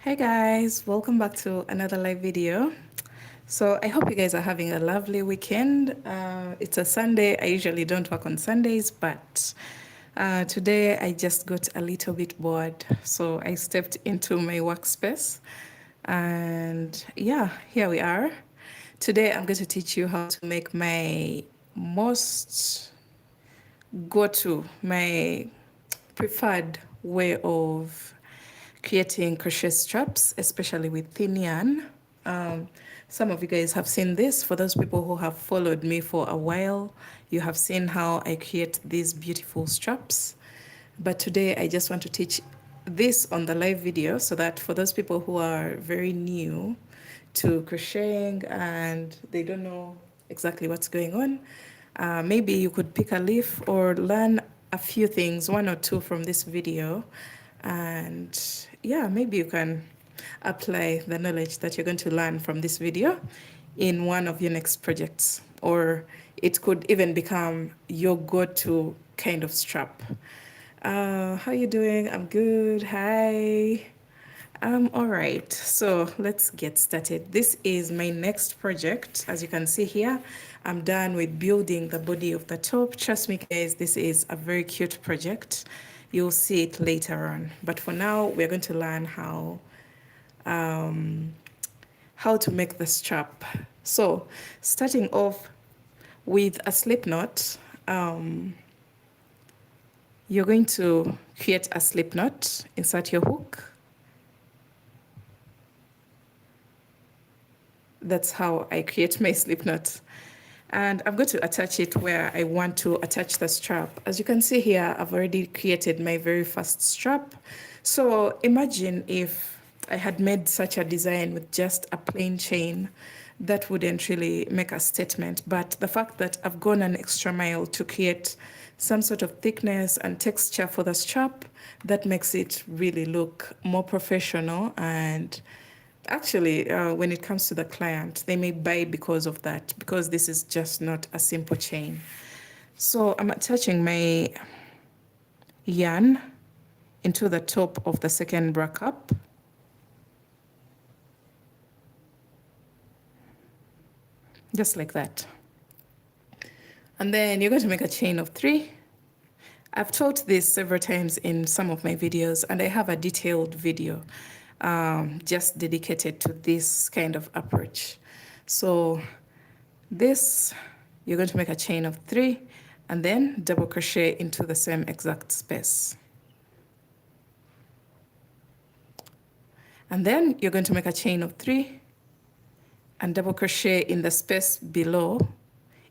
Hey guys, welcome back to another live video. So I hope you guys are having a lovely weekend. It's a Sunday. I usually don't work on Sundays, but today I just got a little bit bored. So I stepped into my workspace and yeah, here we are. Today I'm going to teach you how to make my most my preferred way of creating crochet straps, especially with thin yarn. Um, some of you guys have seen this. For those people who have followed me for a while, you have seen how I create these beautiful straps. But today I just want to teach this on the live video so that for those people who are very new to crocheting and they don't know exactly what's going on, maybe you could pick a leaf or learn a few things, one or two from this video. And yeah, maybe you can apply the knowledge that you're going to learn from this video in one of your next projects, or it could even become your go-to kind of strap. How you doing? I'm good. Hi. All right, so let's get started. This is my next project. As you can see here, I'm done with building the body of the top. Trust me, guys, this is a very cute project. You'll see it later on. But for now, we're going to learn how to make the strap. So starting off with a slip knot, you're going to create a slip knot, insert your hook. That's how I create my slip knot. And I'm going to attach it where I want to attach the strap. As you can see here, I've already created my very first strap. So imagine if I had made such a design with just a plain chain, that wouldn't really make a statement. But the fact that I've gone an extra mile to create some sort of thickness and texture for the strap, that makes it really look more professional. And actually, when it comes to the client, they may buy because of that, because this is just not a simple chain. So I'm attaching my yarn into the top of the second bra cup. Just like that. And then you're going to make a chain of 3. I've taught this several times in some of my videos, and I have a detailed video just dedicated to this kind of approach. So this, you're going to make a chain of 3 and then double crochet into the same exact space. And then you're going to make a chain of 3 and double crochet in the space below,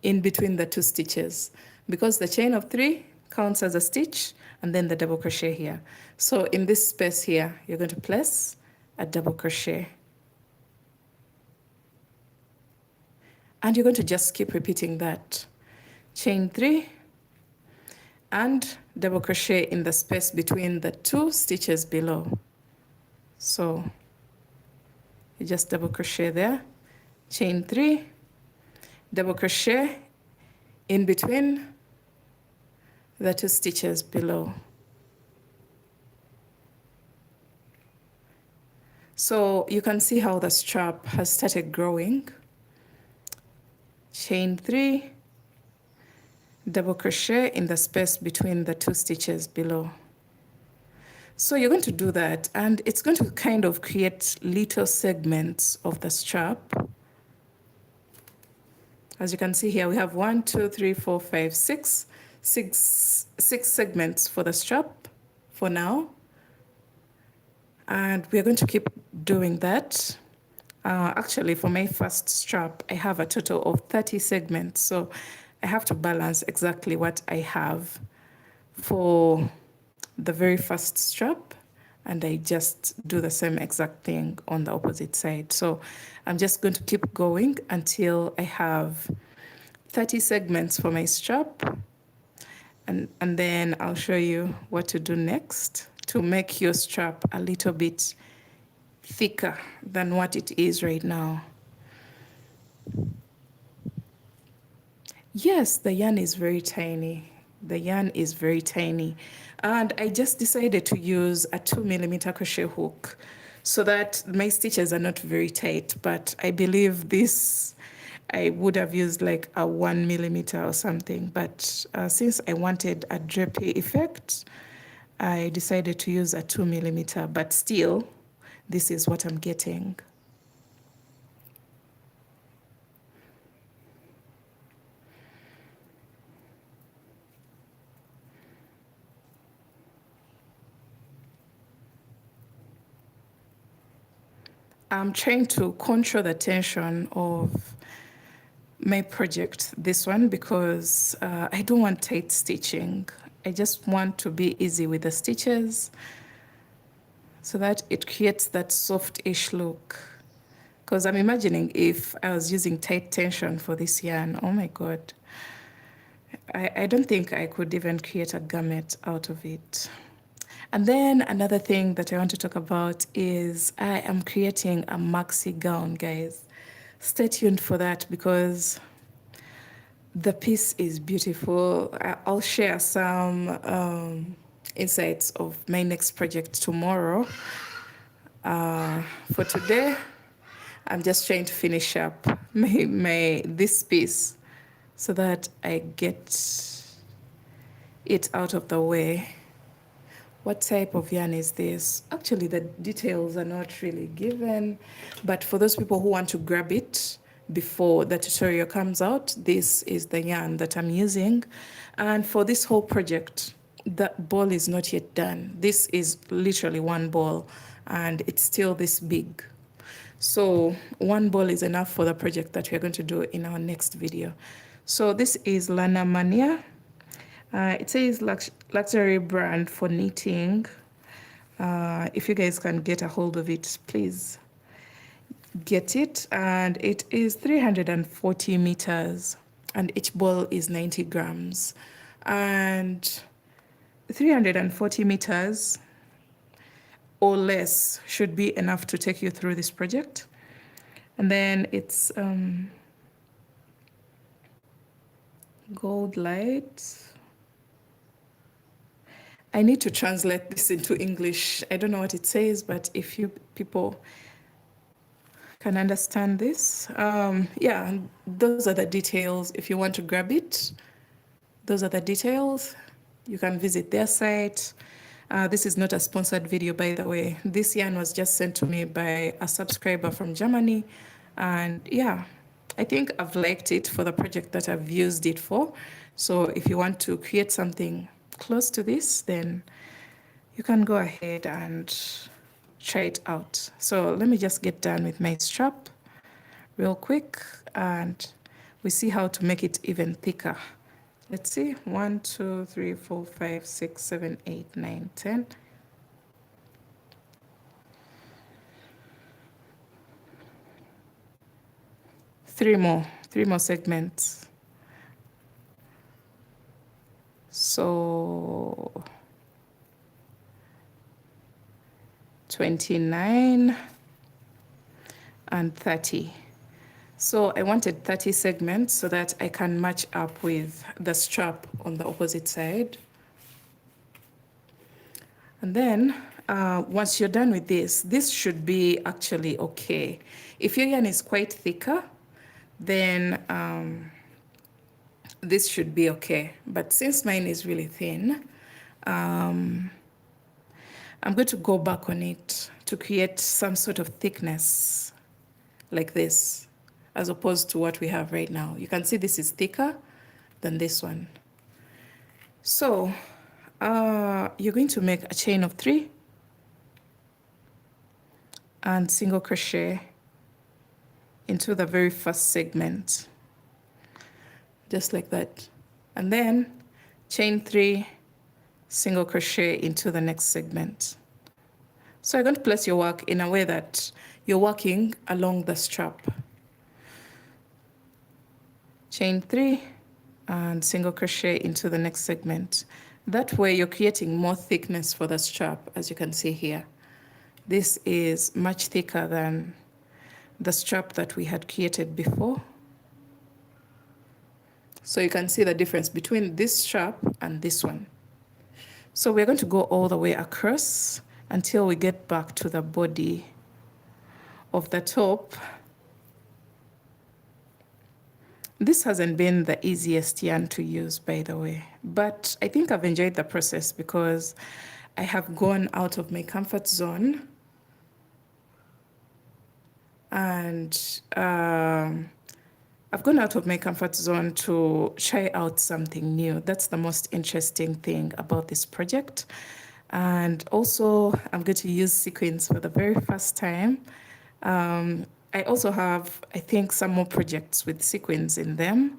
in between the 2 stitches, because the chain of 3 counts as a stitch and then the double crochet here. So in this space here, you're going to place a double crochet. And you're going to just keep repeating that. Chain 3 and double crochet in the space between the 2 stitches below. So you just double crochet there, chain 3, double crochet in between the 2 stitches below. So you can see how the strap has started growing. Chain 3, double crochet in the space between the 2 stitches below. So you're going to do that, and it's going to kind of create little segments of the strap. As you can see here, we have 1, 2, 3, 4, 5, 6 segments for the strap for now. And we're going to keep doing that. Actually, for my first strap, I have a total of 30 segments. So I have to balance exactly what I have for the very first strap, and I just do the same exact thing on the opposite side. So I'm just going to keep going until I have 30 segments for my strap, and then I'll show you what to do next to make your strap a little bit thicker than what it is right now. Yes, the yarn is very tiny. The yarn is very tiny. And I just decided to use a 2mm crochet hook. so that my stitches are not very tight. But I believe this, I would have used like a 1 millimeter or something. But since I wanted a drapey effect, I decided to use a 2 millimeter. But still, this is what I'm getting. I'm trying to control the tension of my project, this one, because I don't want tight stitching. I just want to be easy with the stitches so that it creates that soft-ish look. Because I'm imagining if I was using tight tension for this yarn, oh my God. I don't think I could even create a garment out of it. And then another thing that I want to talk about is I am creating a maxi gown, guys. Stay tuned for that because the piece is beautiful. I'll share some insights of my next project tomorrow. For today, I'm just trying to finish up this piece so that I get it out of the way. What type of yarn is this? Actually, the details are not really given, but for those people who want to grab it before the tutorial comes out, this is the yarn that I'm using. And for this whole project, the ball is not yet done. This is literally one ball, and it's still this big. So one ball is enough for the project that we're going to do in our next video. So this is Lana Mania. It says luxury brand for knitting. If you guys can get a hold of it, please get it. And it is 340 meters and each ball is 90 grams. And 340 meters or less should be enough to take you through this project. And then it's gold light. I need to translate this into English. I don't know what it says, but if you people can understand this, yeah, those are the details. If you want to grab it, those are the details. You can visit their site. This is not a sponsored video, by the way. This yarn was just sent to me by a subscriber from Germany. And yeah, I think I've liked it for the project that I've used it for. So if you want to create something close to this, then you can go ahead and try it out. So let me just get done with my strap real quick and we see how to make it even thicker. Let's see, 1, 2, 3, 4, 5, 6, 7, 8, 9, 10. Three more segments. So 29 and 30. So I wanted 30 segments so that I can match up with the strap on the opposite side. And then once you're done with this should be actually okay. If your yarn is quite thicker, then this should be okay. But since mine is really thin, I'm going to go back on it to create some sort of thickness like this, as opposed to what we have right now. You can see this is thicker than this one. So you're going to make a chain of 3 and single crochet into the very first segment, just like that. And then chain 3, single crochet into the next segment. So you're going to place your work in a way that you're working along the strap. Chain 3 and single crochet into the next segment. That way you're creating more thickness for the strap, as you can see here. This is much thicker than the strap that we had created before. So you can see the difference between this strap and this one. So we're going to go all the way across until we get back to the body of the top. This hasn't been the easiest yarn to use, by the way, but I think I've enjoyed the process because I have gone out of my comfort zone, and I've gone out of my comfort zone to try out something new. That's the most interesting thing about this project. And also, I'm going to use sequins for the very first time. I also have, I think, some more projects with sequins in them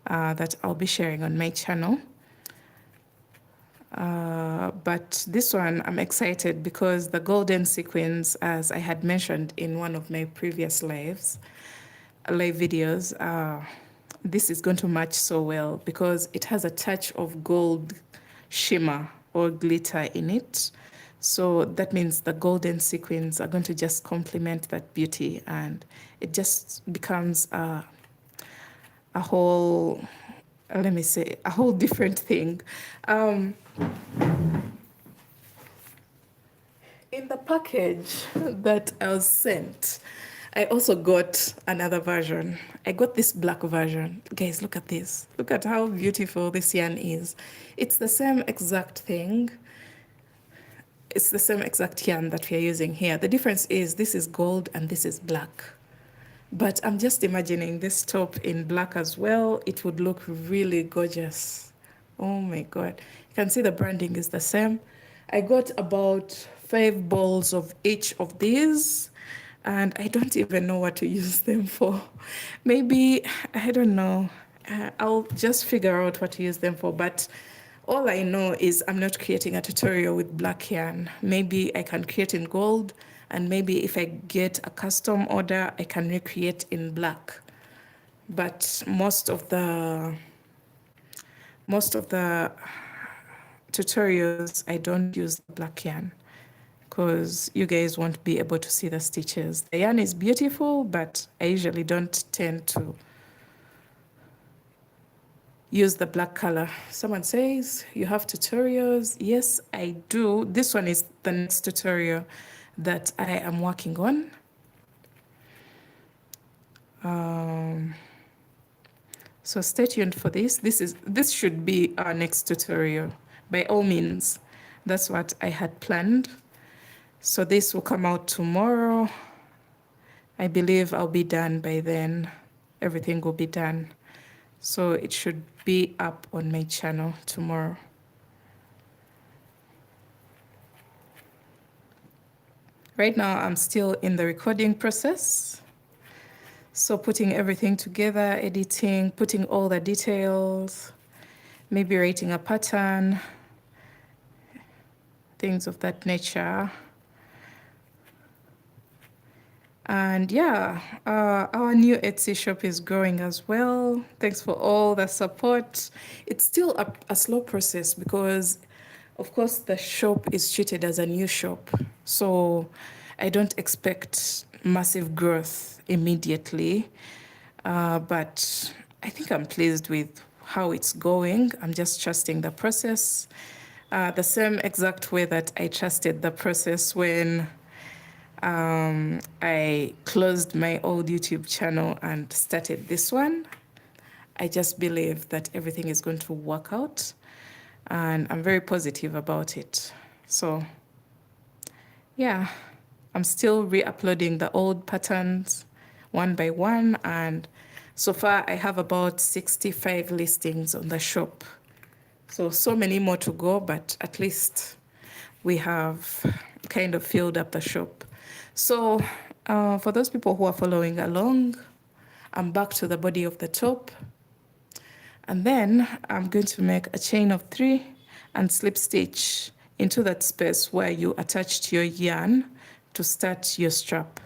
that I'll be sharing on my channel. But this one, I'm excited because the golden sequins, as I had mentioned in one of my previous live videos, this is going to match so well because it has a touch of gold shimmer or glitter in it. So that means the golden sequins are going to just complement that beauty, and it just becomes a whole, let me say, a whole different thing. In the package that I was sent, I also got another version. I got this black version. Guys, look at this. Look at how beautiful this yarn is. It's the same exact thing. It's the same exact yarn that we are using here. The difference is this is gold and this is black. But I'm just imagining this top in black as well. It would look really gorgeous. Oh my God. You can see the branding is the same. I got about 5 balls of each of these, and I don't even know what to use them for. Maybe, I don't know. I'll just figure out what to use them for. But all I know is I'm not creating a tutorial with black yarn. Maybe I can create in gold, and maybe if I get a custom order, I can recreate in black. But most of the tutorials, I don't use the black yarn because you guys won't be able to see the stitches. The yarn is beautiful, but I usually don't tend to use the black color. Someone says you have tutorials. Yes, I do. This one is the next tutorial that I am working on. So stay tuned for this. This should be our next tutorial. By all means, that's what I had planned. So this will come out tomorrow. I believe I'll be done by then. Everything will be done. So it should be up on my channel tomorrow. Right now, I'm still in the recording process. So putting everything together, editing, putting all the details, maybe writing a pattern, things of that nature. And yeah, our new Etsy shop is growing as well. Thanks for all the support. It's still a slow process because, of course, the shop is treated as a new shop. So I don't expect massive growth immediately. But I think I'm pleased with how it's going. I'm just trusting the process. The same exact way that I trusted the process when I closed my old YouTube channel and started this one. I just believe that everything is going to work out, and I'm very positive about it. So yeah, I'm still re-uploading the old patterns one by one, and so far I have about 65 listings on the shop. So many more to go, but at least we have kind of filled up the shop. So for those people who are following along, I'm back to the body of the top. And then I'm going to make a chain of 3 and slip stitch into that space where you attached your yarn to start your strap.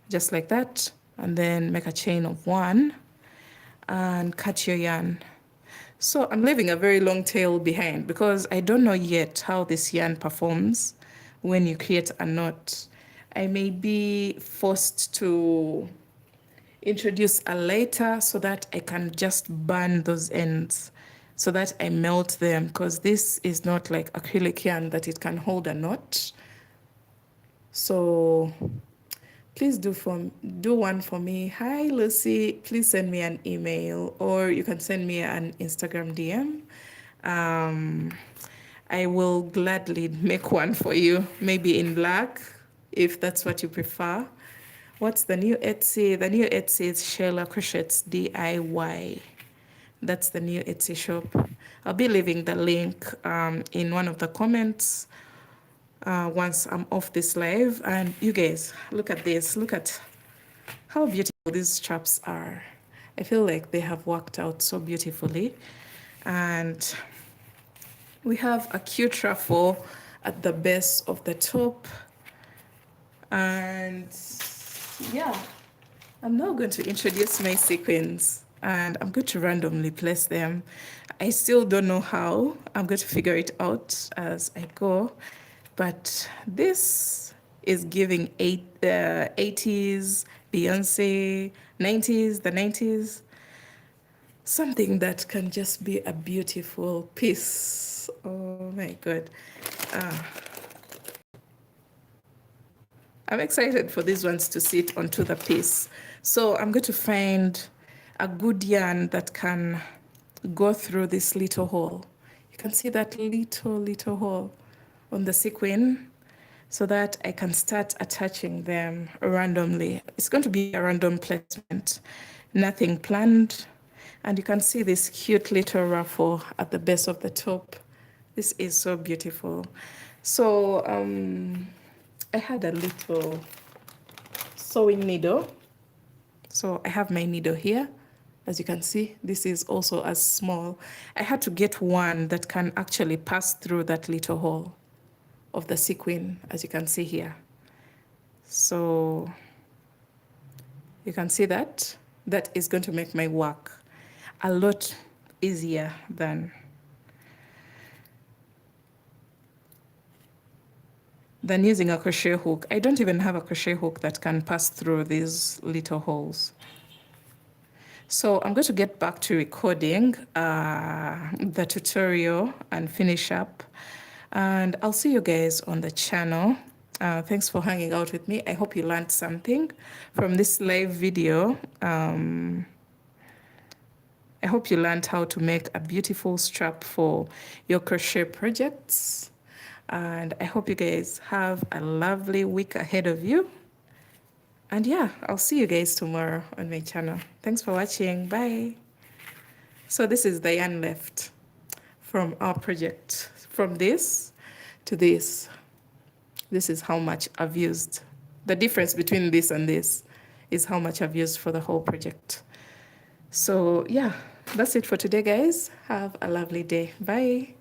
Just like that. And then make a chain of 1 and cut your yarn. So I'm leaving a very long tail behind because I don't know yet how this yarn performs when you create a knot. I may be forced to introduce a lighter so that I can just burn those ends so that I melt them, because this is not like acrylic yarn that it can hold a knot. So please do one for me. Hi, Lucy. Please send me an email, or you can send me an Instagram DM. Um, I will gladly make one for you, maybe in black, if that's what you prefer. What's the new Etsy? The new Etsy is Shyler Crochets DIY. That's the new Etsy shop. I'll be leaving the link in one of the comments once I'm off this live. And you guys, look at this. Look at how beautiful these straps are. I feel like they have worked out so beautifully. And we have a cute ruffle at the base of the top. And yeah, I'm now going to introduce my sequins, and I'm going to randomly place them. I still don't know how. I'm going to figure it out as I go. But this is giving 80s, Beyonce, 90s, the 90s. Something that can just be a beautiful piece. Oh my God. I'm excited for these ones to sit onto the piece. So I'm going to find a good yarn that can go through this little hole. You can see that little hole on the sequin, so that I can start attaching them randomly. It's going to be a random placement, nothing planned. And you can see this cute little ruffle at the base of the top. This is so beautiful. So I had a little sewing needle. So I have my needle here. As you can see, this is also as small. I had to get one that can actually pass through that little hole of the sequin, as you can see here. So you can see that. That is going to make my work a lot easier than using a crochet hook. I don't even have a crochet hook that can pass through these little holes. So I'm going to get back to recording the tutorial and finish up. And I'll see you guys on the channel. Thanks for hanging out with me. I hope you learned something from this live video. I hope you learned how to make a beautiful strap for your crochet projects. And I hope you guys have a lovely week ahead of you. And yeah, I'll see you guys tomorrow on my channel. Thanks for watching. Bye. So this is the yarn left from our project. From this to this. This is how much I've used. The difference between this and this is how much I've used for the whole project. So yeah, that's it for today, guys. Have a lovely day. Bye.